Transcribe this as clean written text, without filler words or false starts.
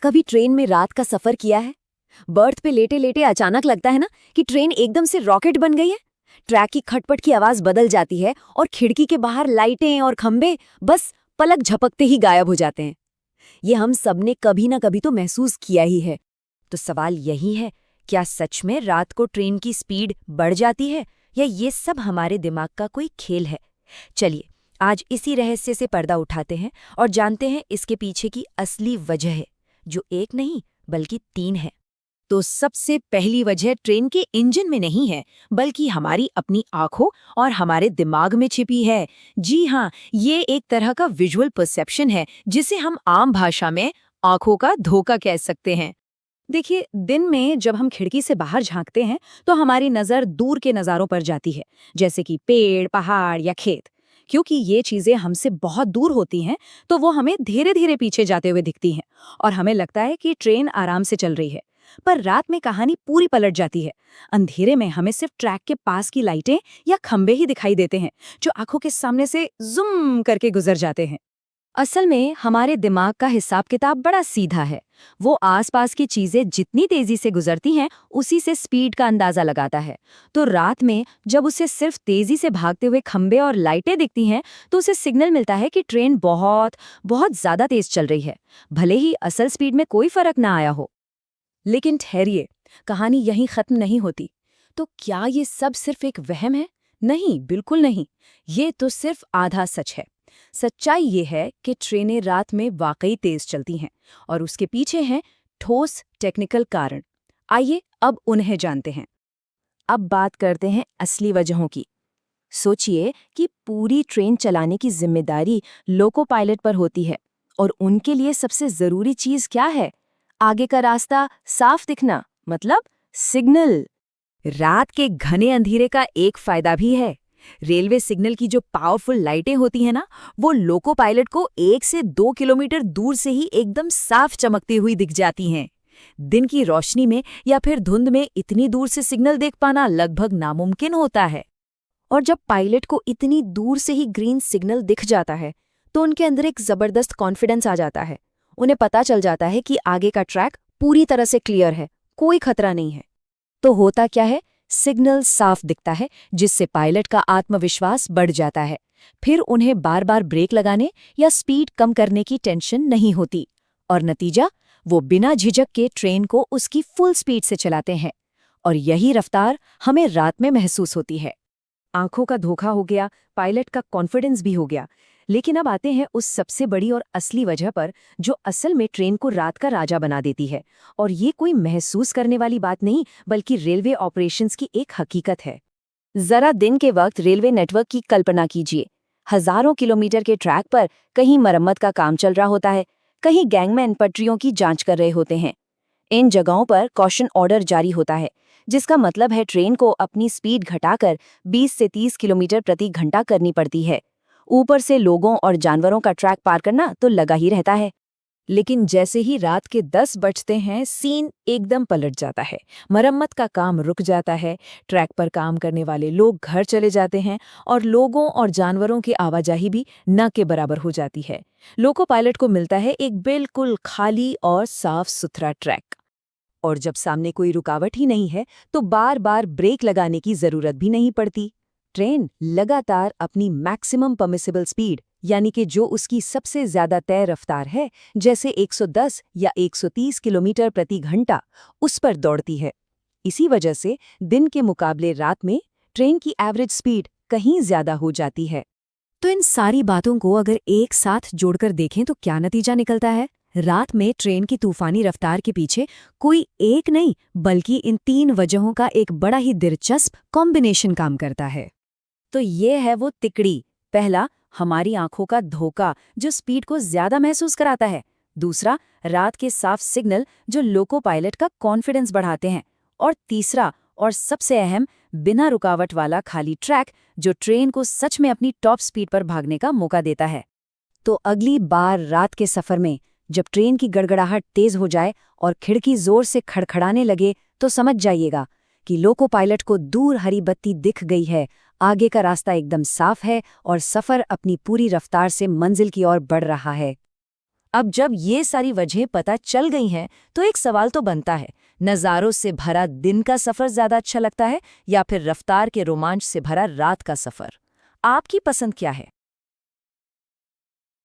कभी ट्रेन में रात का सफर किया है? बर्थ पे लेटे लेटे अचानक लगता है ना कि ट्रेन एकदम से रॉकेट बन गई है। ट्रैक की खटपट की आवाज बदल जाती है और खिड़की के बाहर लाइटें और खंबे बस पलक झपकते ही गायब हो जाते हैं। ये हम सबने कभी ना कभी तो महसूस किया ही है। तो सवाल यही है, क्या सच में रात को ट्रेन की स्पीड बढ़ जाती है या ये सब हमारे दिमाग का कोई खेल है? चलिए आज इसी रहस्य से पर्दा उठाते हैं और जानते हैं इसके पीछे की असली वजह है, जो एक नहीं बल्कि तीन है। तो सबसे पहली वजह ट्रेन के इंजन में नहीं है, बल्कि हमारी अपनी आंखों और हमारे दिमाग में छिपी है। जी हाँ, ये एक तरह का विजुअल परसेप्शन है, जिसे हम आम भाषा में आंखों का धोखा कह सकते हैं। देखिए, दिन में जब हम खिड़की से बाहर झांकते हैं तो हमारी नज़र दूर के नज़ारों पर जाती है, जैसे कि पेड़, पहाड़ या खेत। क्योंकि ये चीज़ें हमसे बहुत दूर होती हैं, तो वो हमें धीरे धीरे पीछे जाते हुए दिखती हैं और हमें लगता है कि ट्रेन आराम से चल रही है। पर रात में कहानी पूरी पलट जाती है। अंधेरे में हमें सिर्फ ट्रैक के पास की लाइटें या खंबे ही दिखाई देते हैं, जो आंखों के सामने से जुम करके गुजर जाते हैं। असल में हमारे दिमाग का हिसाब किताब बड़ा सीधा है। वो आसपास की चीजें जितनी तेजी से गुजरती हैं, उसी से स्पीड का अंदाजा लगाता है। तो रात में जब उसे सिर्फ तेजी से भागते हुए खंबे और लाइटें दिखती हैं, तो उसे सिग्नल मिलता है कि ट्रेन बहुत बहुत ज्यादा तेज चल रही है, भले ही असल स्पीड में कोई फर्क ना आया हो। लेकिन ठहरिए, कहानी यहीं खत्म नहीं होती। तो क्या ये सब सिर्फ एक वहम है? नहीं, बिल्कुल नहीं। ये तो सिर्फ आधा सच है। सच्चाई ये है कि ट्रेनें रात में वाकई तेज चलती हैं और उसके पीछे हैं ठोस टेक्निकल कारण। आइए अब उन्हें जानते हैं। अब बात करते हैं असली वजहों की। सोचिए कि पूरी ट्रेन चलाने की जिम्मेदारी लोको पायलट पर होती है, और उनके लिए सबसे जरूरी चीज क्या है? आगे का रास्ता साफ दिखना, मतलब सिग्नल। रात के घने अंधेरे का एक फायदा भी है। रेलवे सिग्नल की जो पावरफुल लाइटें होती हैं ना, वो लोको पायलट को 1 से 2 किलोमीटर दूर से ही एकदम साफ चमकती हुई दिख जाती हैं। दिन की रोशनी में या फिर धुंध में इतनी दूर से सिग्नल देख पाना लगभग नामुमकिन होता है। और जब पायलट को इतनी दूर से ही ग्रीन सिग्नल दिख जाता है, तो उनके अंदर एक जबरदस्त कॉन्फिडेंस आ जाता है। उन्हें पता चल जाता है कि आगे का ट्रैक पूरी तरह से क्लियर है, कोई खतरा नहीं है। तो होता क्या है? सिग्नल साफ दिखता है, जिससे पायलट का आत्मविश्वास बढ़ जाता है। फिर उन्हें बार बार ब्रेक लगाने या स्पीड कम करने की टेंशन नहीं होती, और नतीजा, वो बिना झिझक के ट्रेन को उसकी फुल स्पीड से चलाते हैं। और यही रफ्तार हमें रात में महसूस होती है। आंखों का धोखा हो गया, पायलट का कॉन्फिडेंस भी हो गया। लेकिन अब आते हैं उस सबसे बड़ी और असली वजह पर, जो असल में ट्रेन को रात का राजा बना देती है। और ये कोई महसूस करने वाली बात नहीं, बल्कि रेलवे ऑपरेशंस की एक हकीकत है। जरा दिन के वक्त रेलवे नेटवर्क की कल्पना कीजिए। हजारों किलोमीटर के ट्रैक पर कहीं मरम्मत का काम चल रहा होता है, कहीं गैंगमैन पटरियों की जांच कर रहे होते हैं। इन जगहों पर कॉशन ऑर्डर जारी होता है, जिसका मतलब है ट्रेन को अपनी स्पीड घटाकर 20 से 30 किलोमीटर प्रति घंटा करनी पड़ती है। ऊपर से लोगों और जानवरों का ट्रैक पार करना तो लगा ही रहता है। लेकिन जैसे ही रात के 10 बजते हैं, सीन एकदम पलट जाता है। मरम्मत का काम रुक जाता है, ट्रैक पर काम करने वाले लोग घर चले जाते हैं और लोगों और जानवरों की आवाजाही भी न के बराबर हो जाती है। लोको पायलट को मिलता है एक बिल्कुल खाली और साफ सुथरा ट्रैक। और जब सामने कोई रुकावट ही नहीं है, तो बार बार ब्रेक लगाने की जरूरत भी नहीं पड़ती। ट्रेन लगातार अपनी मैक्सिमम परमिसिबल स्पीड, यानी कि जो उसकी सबसे ज्यादा तय रफ्तार है, जैसे 110 या 130 किलोमीटर प्रति घंटा, उस पर दौड़ती है। इसी वजह से दिन के मुकाबले रात में ट्रेन की एवरेज स्पीड कहीं ज्यादा हो जाती है। तो इन सारी बातों को अगर एक साथ जोड़कर देखें तो क्या नतीजा निकलता है? रात में ट्रेन की तूफानी रफ्तार के पीछे कोई एक नहीं, बल्कि इन तीन वजहों का एक बड़ा ही दिलचस्प कॉम्बिनेशन काम करता है। तो ये है वो तिकड़ी। पहला, हमारी आंखों का धोखा, जो स्पीड को ज्यादा महसूस कराता है। दूसरा, रात के साफ सिग्नल, जो लोको पायलट का कॉन्फिडेंस बढ़ाते हैं। और तीसरा और सबसे अहम, बिना रुकावट वाला खाली ट्रैक, जो ट्रेन को सच में अपनी टॉप स्पीड पर भागने का मौका देता है। तो अगली बार रात के सफर में जब ट्रेन की गड़गड़ाहट तेज हो जाए और खिड़की जोर से खड़खड़ाने लगे, तो समझ जाइएगा कि लोको पायलट को दूर हरी बत्ती दिख गई है, आगे का रास्ता एकदम साफ है और सफर अपनी पूरी रफ्तार से मंजिल की ओर बढ़ रहा है। अब जब ये सारी वजहें पता चल गई हैं तो एक सवाल तो बनता है, नज़ारों से भरा दिन का सफ़र ज़्यादा अच्छा लगता है या फिर रफ्तार के रोमांच से भरा रात का सफ़र? आपकी पसंद क्या है?